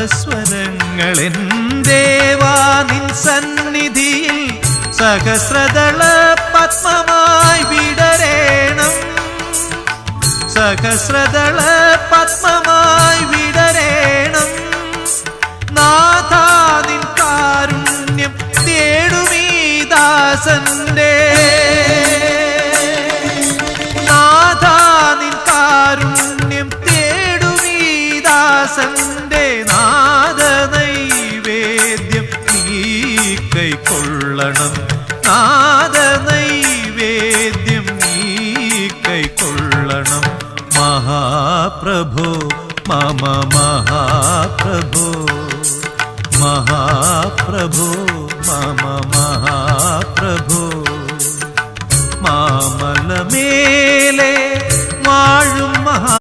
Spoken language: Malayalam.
സപ്തസ്വരങ്ങളെൻ ദേവാ നിൻ സന്നിധിയിൽ സഹസ്രദള പത്മമായി വിടരേണം, സഹസ്രദള പത്മമായി വിടരേണം. നാഥാ നിൻ കാരുണ്യം തേടുമീ ദാസന്റെ, നാഥാ നിൻ കാരുണ്യം തേടുമീ ദാസന്റെ. നാദ നൈവേദ്യം നീ കൈക്കൊള്ളണം, നാദ നൈവേദ്യം നീ കൈക്കൊള്ളണം. മഹാപ്രഭോ മമ മഹാപ്രഭോ, മഹാപ്രഭോ മമ മഹാപ്രഭോ. മാമലമേലെ വാഴും മഹാ